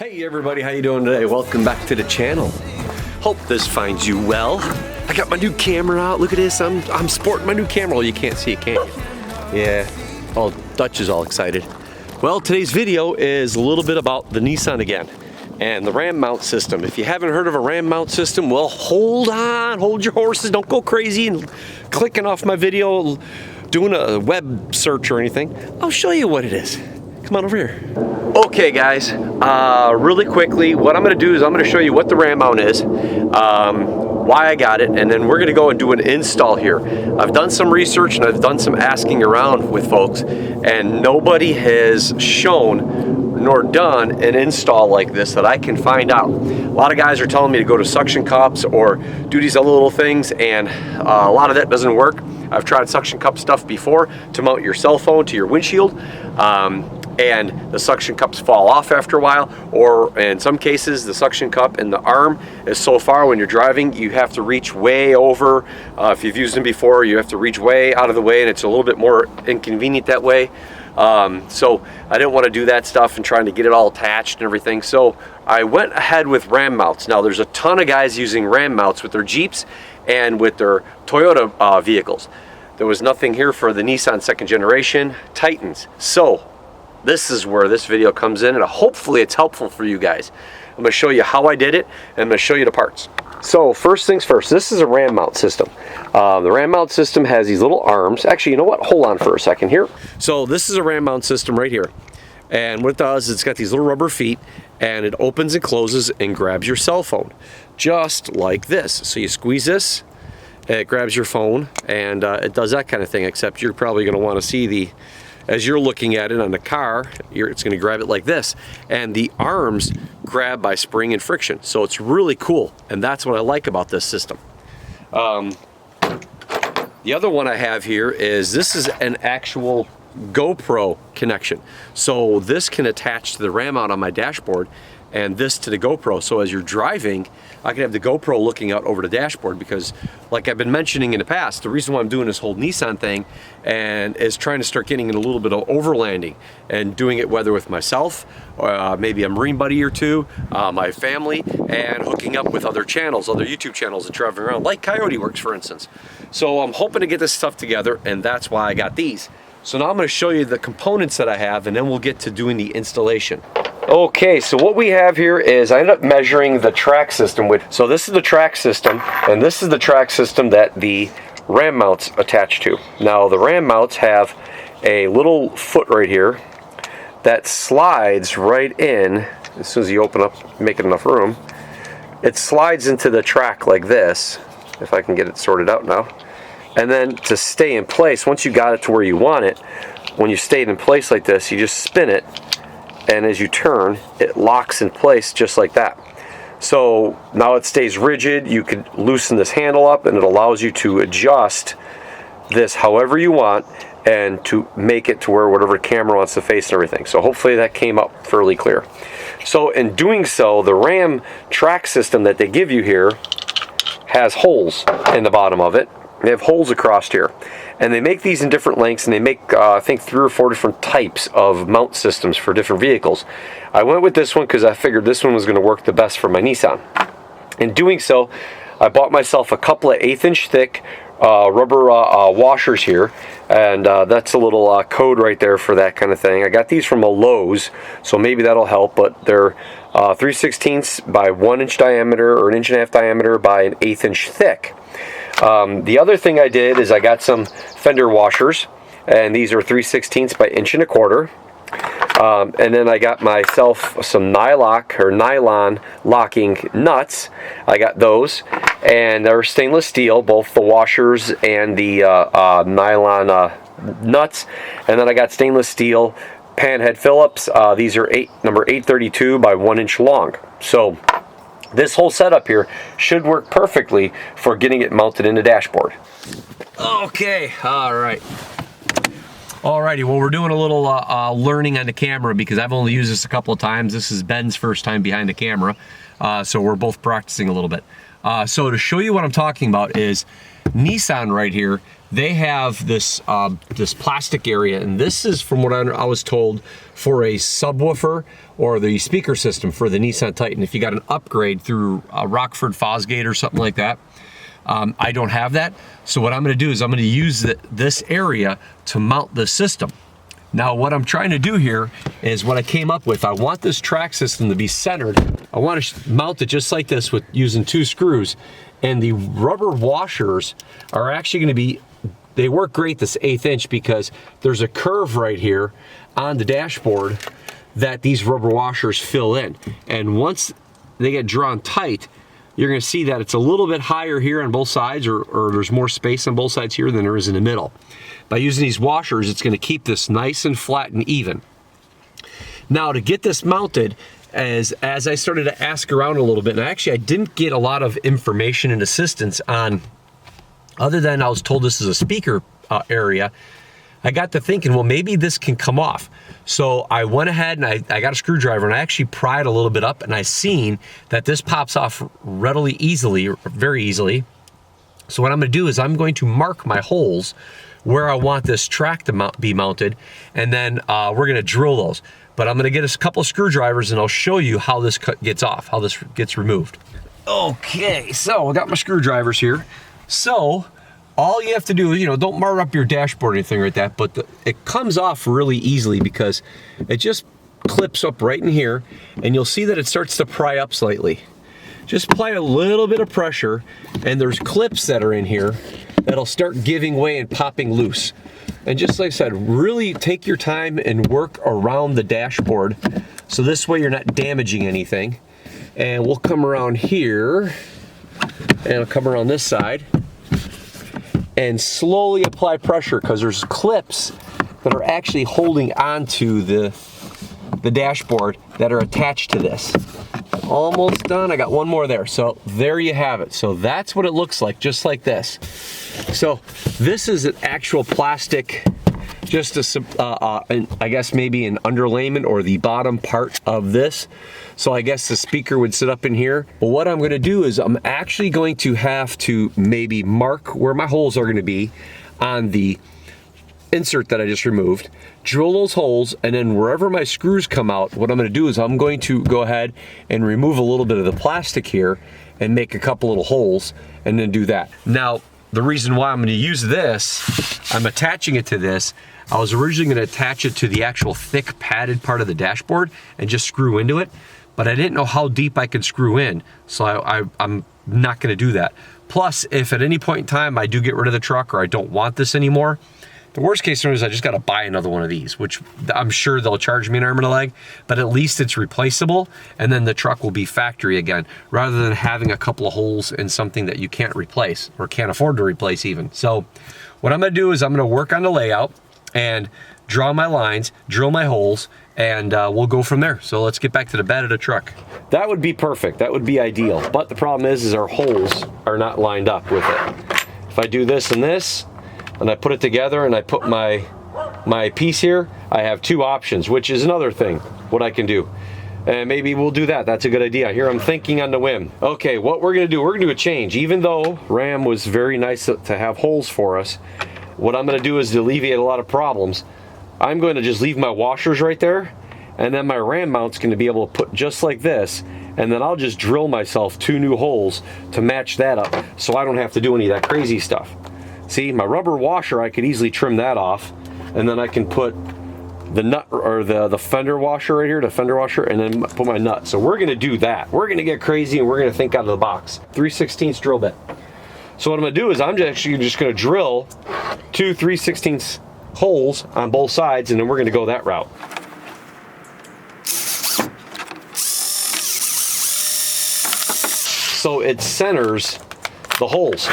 Hey everybody, how you doing today? Welcome back to the channel. Hope this finds you well. I got my new camera out. Look at this. I'm sporting my new camera. Well, you can't see it, can you? Yeah. Oh, Dutch is all excited. Well, today's video is a little bit about the Nissan again and the ram mount system. If you haven't heard of a ram mount system, well, hold on, hold your horses. Don't go crazy and clicking off my video, doing a web search or anything. I'll show you what it is. Come on over here. Okay guys, really quickly, what I'm gonna do is I'm gonna show you what the ram mount is, why I got it, and then we're gonna go and do an install here. I've done some research and I've done some asking around with folks, and nobody has shown nor done an install like this that I can find out. A lot of guys are telling me to go to suction cups or do these other little things, and a lot of that doesn't work. I've tried suction cup stuff before to mount your cell phone to your windshield, and the suction cups fall off after a while, or in some cases the suction cup and the arm is so far when you're driving you have to reach way over. If you've used them before, you have to reach way out of the way, and it's a little bit more inconvenient that way. So I didn't want to do that stuff and trying to get it all attached and everything, so I went ahead with ram mounts. Now there's a ton of guys using ram mounts with their Jeeps and with their Toyota vehicles. There was nothing here for the Nissan second generation Titans. So this is where this video comes in, and hopefully it's helpful for you guys. I'm going to show you how I did it, and I'm going to show you the parts. So first things first, this is a ram mount system. The ram mount system has these little arms. Actually, you know what? Hold on for a second here. So this is a ram mount system right here. And what it does is it's got these little rubber feet, and it opens and closes and grabs your cell phone. Just like this. So you squeeze this, it grabs your phone, and it does that kind of thing, except you're probably going to want to see the, as you're looking at it on the car, it's going to grab it like this, and the arms grab by spring and friction. So it's really cool, and that's what I like about this system. The other one I have here is, this is an actual GoPro connection. So this can attach to the ram mount on my dashboard, and this to the GoPro. So as you're driving, I can have the GoPro looking out over the dashboard, because like I've been mentioning in the past, the reason why I'm doing this whole Nissan thing and is trying to start getting in a little bit of overlanding and doing it whether with myself, or maybe a Marine buddy or two, my family, and hooking up with other channels, other YouTube channels and traveling around, like Coyote Works for instance. So I'm hoping to get this stuff together, and that's why I got these. So now I'm going to show you the components that I have, and then we'll get to doing the installation. Okay, so what we have here is, I ended up measuring the track system with, so this is the track system, and this is the track system that the ram mounts attach to. Now the ram mounts have a little foot right here that slides right in. As soon as you open up, make it enough room, it slides into the track like this, if I can get it sorted out now. And then to stay in place, once you got it to where you want it, when you stayed in place like this, you just spin it, and as you turn, it locks in place just like that. So now it stays rigid. You could loosen this handle up, and it allows you to adjust this however you want, and to make it to where whatever camera wants to face and everything. So hopefully that came up fairly clear. So in doing so, the Ram track system that they give you here has holes in the bottom of it. They have holes across here, and they make these in different lengths, and they make I think 3 or 4 different types of mount systems for different vehicles. I went with this one because I figured this one was going to work the best for my Nissan. In doing so, I bought myself a couple of 1/8-inch thick rubber washers here, and that's a little code right there for that kind of thing. I got these from a Lowe's, so maybe that'll help, but they're 3/16 by 1 inch diameter, or 1.5 inch diameter by an 1/8 inch thick. The other thing I did is I got some Fender washers, and these are 3/16 by 1.25 inch. And then I got myself some nylon locking nuts. I got those, and they're stainless steel, both the washers and the nylon nuts. And then I got stainless steel panhead Phillips. These are number 832 by 1 inch long. So this whole setup here should work perfectly for getting it mounted in the dashboard. Okay, alright. Alrighty, well, we're doing a little learning on the camera, because I've only used this a couple of times. This is Ben's first time behind the camera, so we're both practicing a little bit. So to show you what I'm talking about is Nissan right here. They have this this plastic area, and this is, from what I was told, for a subwoofer or the speaker system for the Nissan Titan. If you got an upgrade through Rockford Fosgate or something like that. I don't have that. So what I'm gonna do is I'm gonna use this area to mount the system. Now what I'm trying to do here is what I came up with. I want this track system to be centered. I want to mount it just like this with using 2 screws. And the rubber washers are actually gonna be, they work great this 1/8 inch because there's a curve right here on the dashboard that these rubber washers fill in. And once they get drawn tight, you're gonna see that it's a little bit higher here on both sides, or there's more space on both sides here than there is in the middle. By using these washers, it's gonna keep this nice and flat and even. Now to get this mounted, as I started to ask around a little bit, and actually I didn't get a lot of information and assistance on, other than I was told this is a speaker area, I got to thinking, well, maybe this can come off. So I went ahead and I got a screwdriver and I actually pried a little bit up, and I seen that this pops off readily easily, very easily. So what I'm gonna do is I'm going to mark my holes where I want this track to be mounted, and then we're gonna drill those. But I'm gonna get a couple of screwdrivers and I'll show you how this gets off, how this gets removed. Okay, so I got my screwdrivers here. So all you have to do is, don't mar up your dashboard or anything like that, but it comes off really easily because it just clips up right in here, and you'll see that it starts to pry up slightly. Just apply a little bit of pressure, and there's clips that are in here that'll start giving way and popping loose. And just like I said, really take your time and work around the dashboard, so this way you're not damaging anything. And we'll come around here, and I'll come around this side, and slowly apply pressure, because there's clips that are actually holding onto the dashboard that are attached to this. Almost done. I got one more there. So there you have it. So that's what it looks like, just like this. So this is an actual plastic, just I guess maybe an underlayment or the bottom part of this. So I guess the speaker would sit up in here. But what I'm gonna do is I'm actually going to have to maybe mark where my holes are gonna be on the insert that I just removed, drill those holes, and then wherever my screws come out, what I'm gonna do is I'm going to go ahead and remove a little bit of the plastic here and make a couple little holes, and then do that. Now, the reason why I'm gonna use this, I'm attaching it to this. I was originally gonna attach it to the actual thick padded part of the dashboard and just screw into it, but I didn't know how deep I could screw in, so I'm not gonna do that. Plus, if at any point in time I do get rid of the truck or I don't want this anymore, the worst case scenario is I just gotta buy another one of these, which I'm sure they'll charge me an arm and a leg, but at least it's replaceable, and then the truck will be factory again, rather than having a couple of holes in something that you can't replace, or can't afford to replace even. So what I'm gonna do is I'm gonna work on the layout and draw my lines, drill my holes, and we'll go from there. So let's get back to the bed of the truck. That would be perfect, that would be ideal, but the problem is our holes are not lined up with it. If I do this and this, and I put it together and I put my piece here, I have 2 options, which is another thing, what I can do. And maybe we'll do that, that's a good idea. Here I'm thinking on the whim. Okay, what we're gonna do a change. Even though Ram was very nice to have holes for us, what I'm gonna do is to alleviate a lot of problems. I'm going to just leave my washers right there, and then my Ram mount's gonna be able to put just like this, and then I'll just drill myself 2 new holes to match that up, so I don't have to do any of that crazy stuff. See, my rubber washer, I could easily trim that off, and then I can put the nut, or the fender washer right here, the fender washer, and then put my nut. So we're gonna do that. We're gonna get crazy, and we're gonna think out of the box. 3/16 drill bit. So what I'm gonna do is I'm actually just gonna drill 2 3/16 holes on both sides, and then we're gonna go that route. So it centers the holes.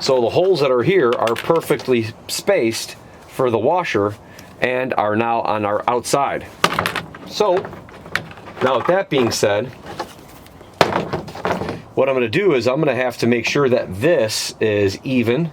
So the holes that are here are perfectly spaced for the washer and are now on our outside. So now with that being said, what I'm going to do is I'm going to have to make sure that this is even.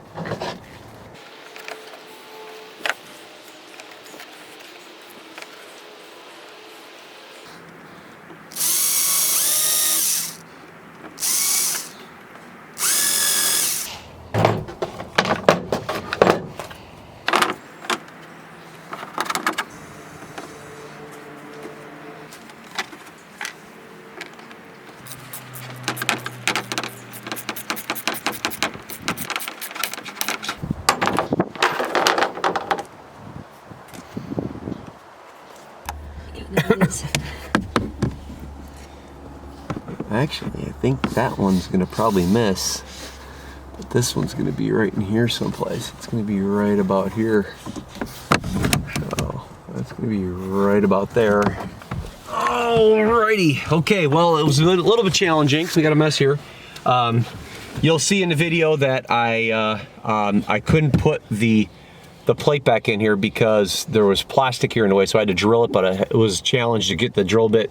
Actually, I think that one's gonna probably miss. But this one's gonna be right in here someplace. It's gonna be right about here. So that's gonna be right about there. Alrighty. Okay, well, it was a little bit challenging, so we got a mess here. You'll see in the video that I couldn't put the plate back in here because there was plastic here in the way, so I had to drill it, but it was a challenge to get the drill bit.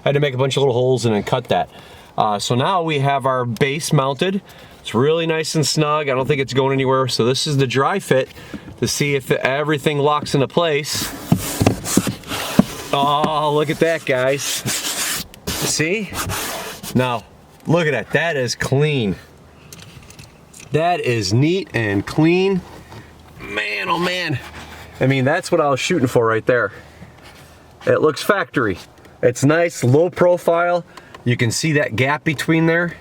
I had to make a bunch of little holes and then cut that. So now we have our base mounted. It's really nice and snug. I don't think it's going anywhere. So this is the dry fit to see if everything locks into place. Oh, look at that, guys. See? Now, look at that. That is clean. That is neat and clean. Man, oh man. I mean, that's what I was shooting for right there. It looks factory. It's nice, low profile. You can see that gap between there.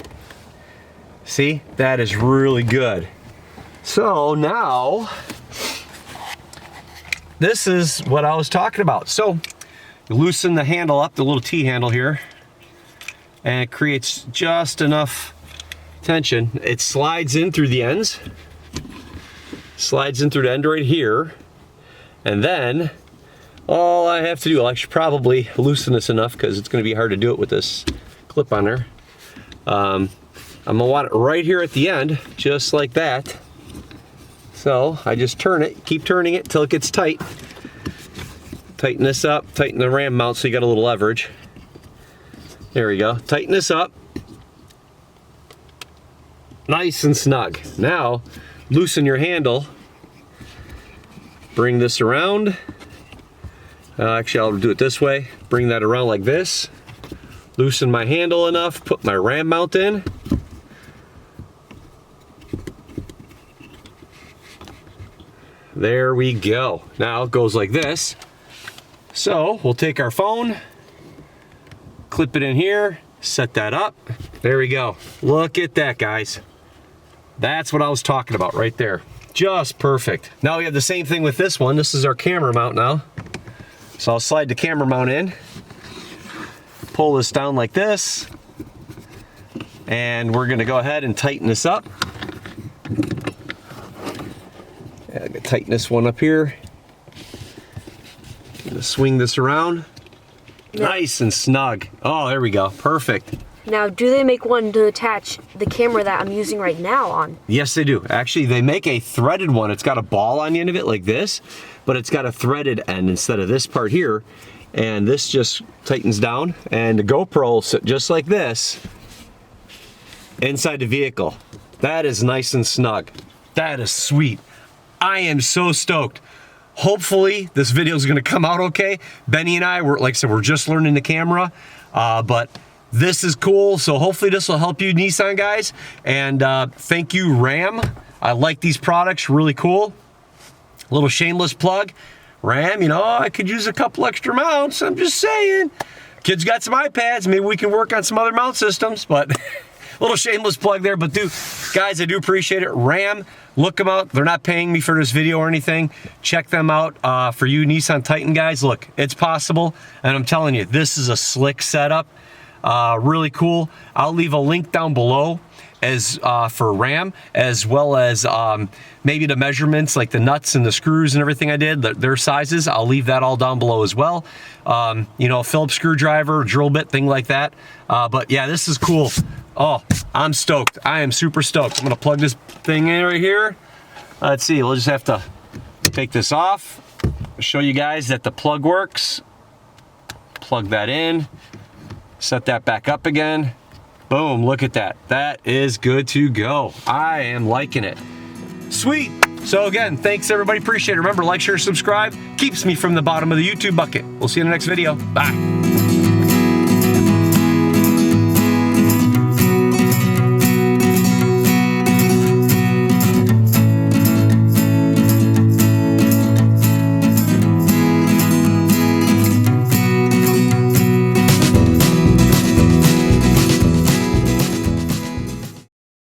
See, that is really good. So now, this is what I was talking about. So, you loosen the handle up, the little T handle here, and it creates just enough tension. It slides in through the ends. Slides in through the end right here. And then, all I have to do, I should probably loosen this enough because it's going to be hard to do it with this clip on there. I'm gonna want it right here at the end, just like that. So I just turn it, keep turning it till it gets tight. Tighten this up, tighten the ram mount so you got a little leverage. There we go, tighten this up. Nice and snug. Now, loosen your handle. Bring this around. Actually, I'll do it this way. Bring that around like this. Loosen my handle enough, put my ram mount in. There we go. Now it goes like this. So we'll take our phone, clip it in here, set that up. There we go. Look at that, guys. That's what I was talking about right there. Just perfect. Now we have the same thing with this one. This is our camera mount now. So I'll slide the camera mount in, pull this down like this, and we're gonna go ahead and tighten this up. I'm gonna tighten this one up here. Gonna swing this around. Nice and snug. Oh, there we go. Perfect. Now, do they make one to attach the camera that I'm using right now on? Yes, they do. Actually, they make a threaded one. It's got a ball on the end of it like this, but it's got a threaded end instead of this part here. And this just tightens down, and the GoPro will sit just like this inside the vehicle. That is nice and snug. That is sweet. I am so stoked. Hopefully this video is going to come out okay. Benny and I, like I said, we're just learning the camera, but this is cool. So hopefully this will help you Nissan guys. And thank you, Ram. I like these products, really cool. A little shameless plug. Ram, you know, I could use a couple extra mounts. I'm just saying. Kids got some iPads. Maybe we can work on some other mount systems, but a little shameless plug there. But guys, I do appreciate it. Ram, look them out. They're not paying me for this video or anything. Check them out. For you Nissan Titan guys, look, it's possible. And I'm telling you, this is a slick setup. Really cool. I'll leave a link down below as for Ram, as well as maybe the measurements, like the nuts and the screws and everything I did, their sizes. I'll leave that all down below as well. You know, Phillips screwdriver, drill bit, thing like that. But yeah, this is cool. Oh, I'm stoked. I am super stoked. I'm gonna plug this thing in right here. Let's see, we'll just have to take this off. Show you guys that the plug works. Plug that in. Set that back up again. Boom, look at that. That is good to go. I am liking it. Sweet. So again, thanks everybody, appreciate it. Remember, like, share, subscribe. Keeps me from the bottom of the YouTube bucket. We'll see you in the next video. Bye.